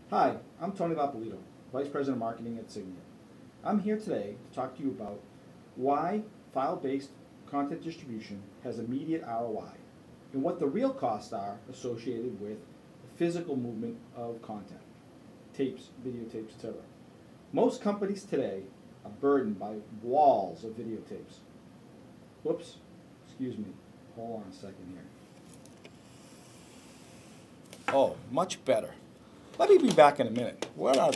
Hi, I'm Tony Lapolito, Vice President of Marketing at Signia. I'm here today to talk to you about why file-based content distribution has immediate ROI and what the real costs are associated with the physical movement of content, tapes, videotapes, etc. Most companies today are burdened by walls of videotapes. Whoops, excuse me, hold on a second here. Oh, much better. Let me be back in a minute. Where are...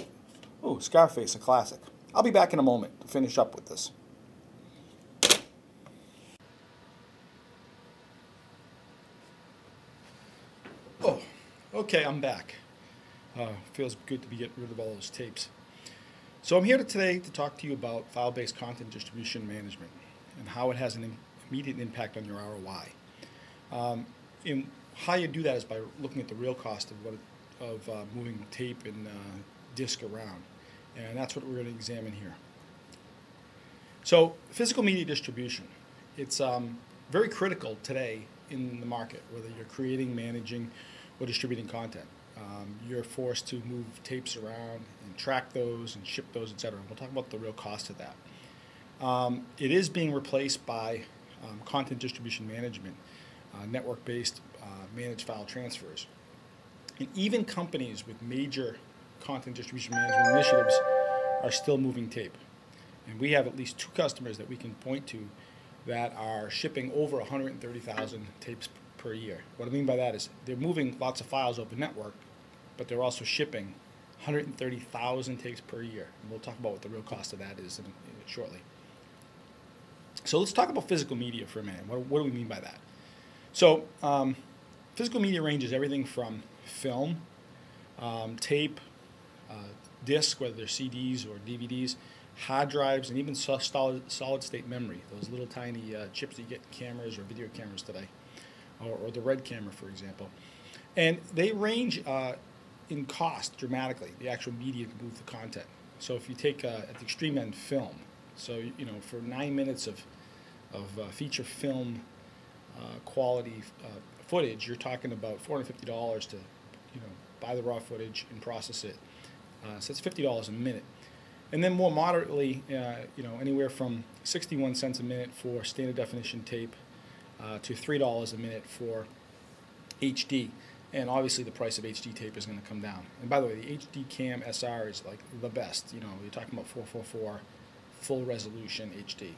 Oh, Scarface, a classic. I'll be back in a moment to finish up with this. Oh, okay, I'm back. Feels good to be getting rid of all those tapes. So I'm here today to talk to you about file-based content distribution management and how it has an immediate impact on your ROI. And how you do that is by looking at the real cost of moving tape and disc around. And that's what we're going to examine here. So physical media distribution, it's very critical today in the market, whether you're creating, managing, or distributing content. You're forced to move tapes around and track those and ship those, etc. We'll talk about the real cost of that. It is being replaced by content distribution management, network-based managed file transfers. And even companies with major content distribution management initiatives are still moving tape. And we have at least 2 customers that we can point to that are shipping over 130,000 tapes per year. What I mean by that is they're moving lots of files over network, but they're also shipping 130,000 tapes per year. And we'll talk about what the real cost of that is shortly. So let's talk about physical media for a minute. What do we mean by that? So physical media ranges everything from film, tape, disc, whether they're CDs or DVDs, hard drives, and even solid state memory, those little tiny chips that you get in cameras or video cameras today, or the red camera, for example. And they range in cost dramatically, the actual media to move the content. So if you take at the extreme end film, so for 9 minutes of feature film quality footage, you're talking about $450 to buy the raw footage and process it. So it's $50 a minute. And then more moderately, anywhere from 61 cents a minute for standard definition tape to $3 a minute for HD. And obviously the price of HD tape is going to come down. And by the way, the HD Cam SR is like the best. You're talking about 444 full resolution HD.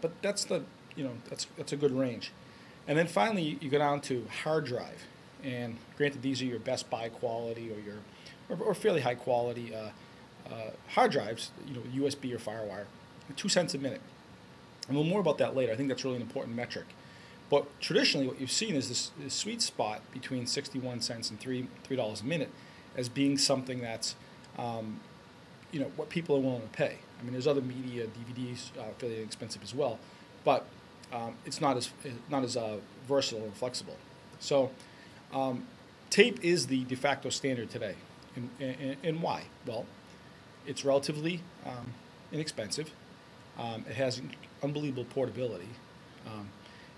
But that's that's a good range. And then finally, you go down to hard drive. And granted, these are your Best Buy quality or fairly high quality hard drives, USB or FireWire, 2 cents a minute. And we'll more about that later. I think that's really an important metric. But traditionally, what you've seen is this sweet spot between 61 cents and $3 a minute as being something that's, what people are willing to pay. I mean, there's other media, DVDs, fairly inexpensive as well, but it's not as versatile and flexible. So tape is the de facto standard today. And why? Well, it's relatively inexpensive. It has unbelievable portability.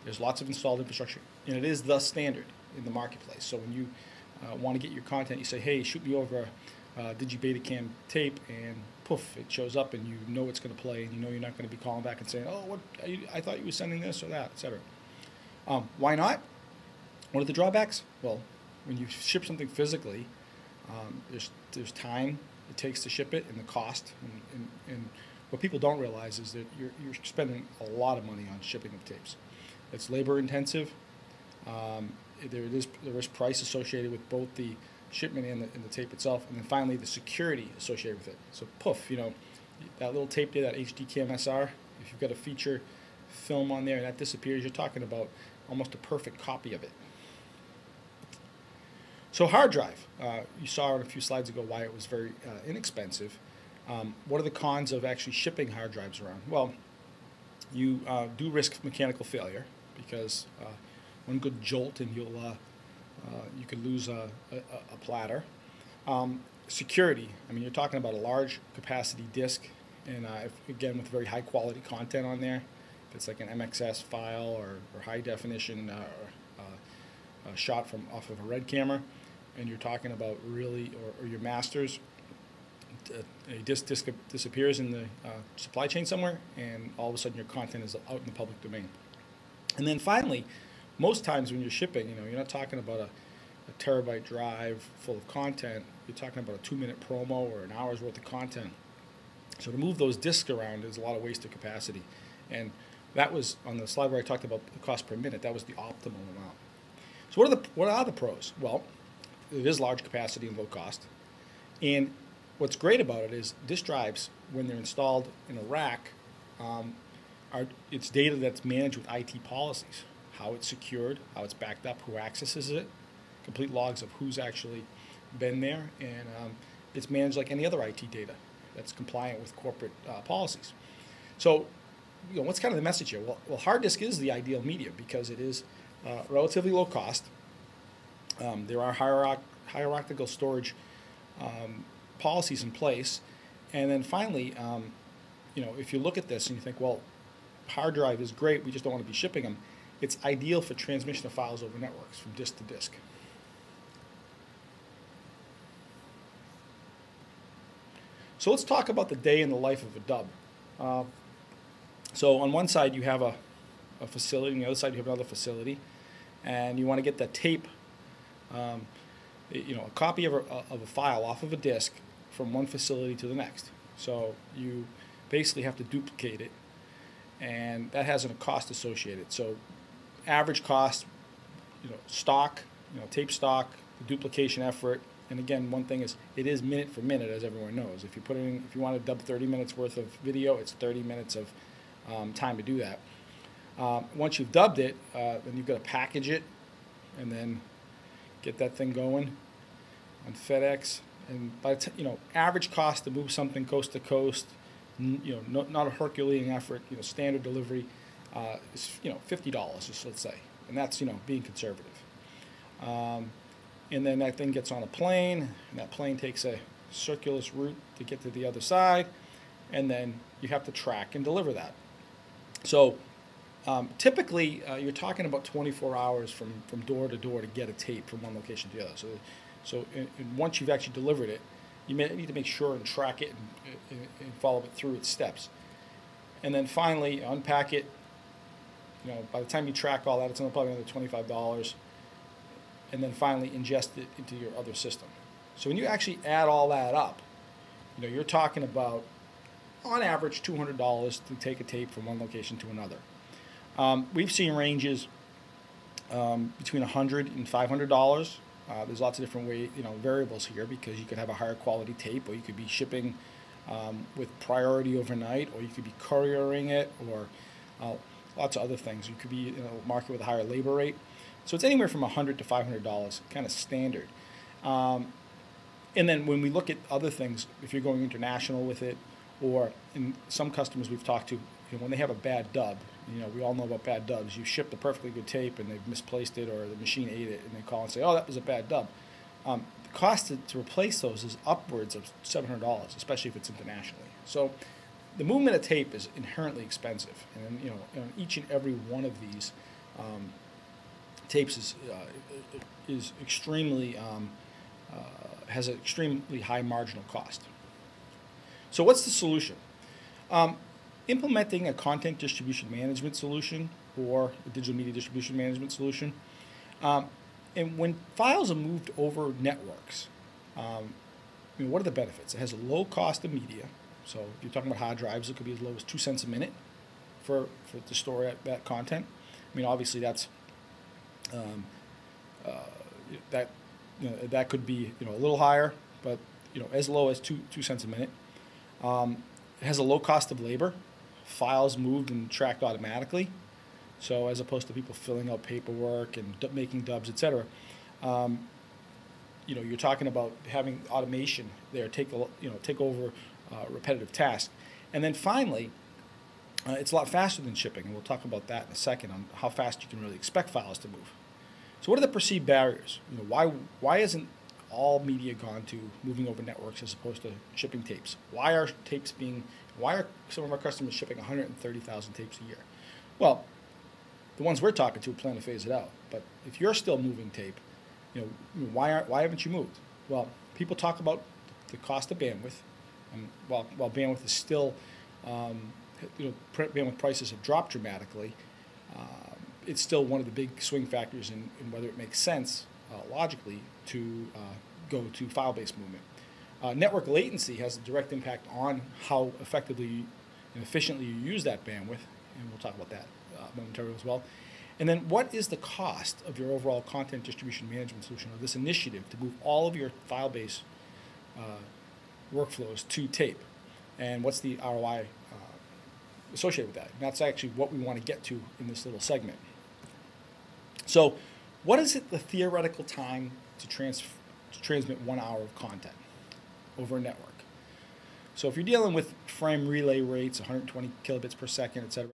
There's lots of installed infrastructure, and it is the standard in the marketplace. So when you want to get your content, you say, hey, shoot me over Digi-Betacam tape, and poof, it shows up, and you know it's going to play, and you know you're not going to be calling back and saying, oh, I thought you were sending this or that, etc. Why not? What are the drawbacks? Well, when you ship something physically, there's time it takes to ship it and the cost. And what people don't realize is that you're spending a lot of money on shipping of tapes. It's labor intensive. There is price associated with both the shipment and the tape itself. And then finally, the security associated with it. So poof, that little tape there, that HD Cam SR, if you've got a feature film on there and that disappears, you're talking about almost a perfect copy of it. So hard drive, you saw in a few slides ago why it was very inexpensive. What are the cons of actually shipping hard drives around? Well, you do risk mechanical failure because one good jolt and you could lose a platter. Security, I mean, you're talking about a large capacity disk, and again with very high quality content on there. If it's like an MXS file or high definition shot off of a red camera, and you're talking about really, or your masters, a disk disappears in the supply chain somewhere, and all of a sudden your content is out in the public domain. And then finally, most times when you're shipping, you're not talking about a terabyte drive full of content. You're talking about a 2-minute promo or an hour's worth of content. So to move those disks around is a lot of wasted capacity. And that was on the slide where I talked about the cost per minute. That was the optimal amount. So what are the pros? Well, it is large capacity and low cost. And what's great about it is disk drives, when they're installed in a rack, it's data that's managed with IT policies. How it's secured, how it's backed up, who accesses it, complete logs of who's actually been there, and it's managed like any other IT data that's compliant with corporate policies. So, what's kind of the message here? Well, hard disk is the ideal medium because it is relatively low cost. There are hierarchical storage policies in place, and then finally, if you look at this and you think, well, hard drive is great, we just don't want to be shipping them. It's ideal for transmission of files over networks from disk to disk. So let's talk about the day in the life of a dub. So on one side you have a facility, on the other side you have another facility, and you want to get that tape, a copy of a file off of a disk from one facility to the next. So you basically have to duplicate it, and that has a cost associated. So average cost, stock, tape stock, the duplication effort. And again, one thing is, it is minute for minute, as everyone knows. If you want to dub 30 minutes worth of video, it's 30 minutes of time to do that. Once you've dubbed it, then you've got to package it, and then get that thing going on FedEx. And by average cost to move something coast to coast, not a Herculean effort. Standard delivery is $50, just let's say, and that's being conservative. And then that thing gets on a plane, and that plane takes a circuitous route to get to the other side, and then you have to track and deliver that. So typically you're talking about 24 hours from door to door to get a tape from one location to the other. So once you've actually delivered it, you need to make sure and track it and follow it through its steps. And then finally unpack it. By the time you track all that, it's probably another $25. And then finally ingest it into your other system. So when you actually add all that up, you're talking about, on average, $200 to take a tape from one location to another. We've seen ranges between $100 and $500. There's lots of different variables here, because you could have a higher quality tape, or you could be shipping with priority overnight, or you could be couriering it, or lots of other things. You could be in a market with a higher labor rate. So it's anywhere from $100 to $500, kind of standard. And then when we look at other things, if you're going international with it, or in some customers we've talked to, when they have a bad dub, we all know about bad dubs. You shipped a perfectly good tape and they've misplaced it, or the machine ate it, and they call and say, oh, that was a bad dub. The cost to replace those is upwards of $700, especially if it's internationally. So the movement of tape is inherently expensive, and each and every one of these tapes is extremely has an extremely high marginal cost. So what's the solution? Implementing a content distribution management solution, or a digital media distribution management solution. And when files are moved over networks, what are the benefits? It has a low cost of media. So if you're talking about hard drives, it could be as low as 2 cents a minute for to store that content. Obviously that's that could be a little higher, but as low as 2 cents a minute. It has a low cost of labor. Files moved and tracked automatically, so as opposed to people filling out paperwork and making dubs, etc. You're talking about having automation there take over repetitive tasks, and then finally, it's a lot faster than shipping, and we'll talk about that in a second on how fast you can really expect files to move. So what are the perceived barriers? Why isn't all media gone to moving over networks as opposed to shipping tapes? Why are some of our customers shipping 130,000 tapes a year? Well, the ones we're talking to plan to phase it out. But if you're still moving tape, why haven't you moved? Well, people talk about the cost of bandwidth, and while bandwidth is still, bandwidth prices have dropped dramatically. It's still one of the big swing factors in whether it makes sense logically to go to file-based movement. Network latency has a direct impact on how effectively and efficiently you use that bandwidth, and we'll talk about that momentarily as well. And then what is the cost of your overall content distribution management solution, or this initiative to move all of your file-based workflows to tape? And what's the ROI associated with that? And that's actually what we want to get to in this little segment. So what is the theoretical time to transmit 1 hour of content over a network? So if you're dealing with frame relay rates, 120 kilobits per second, et cetera,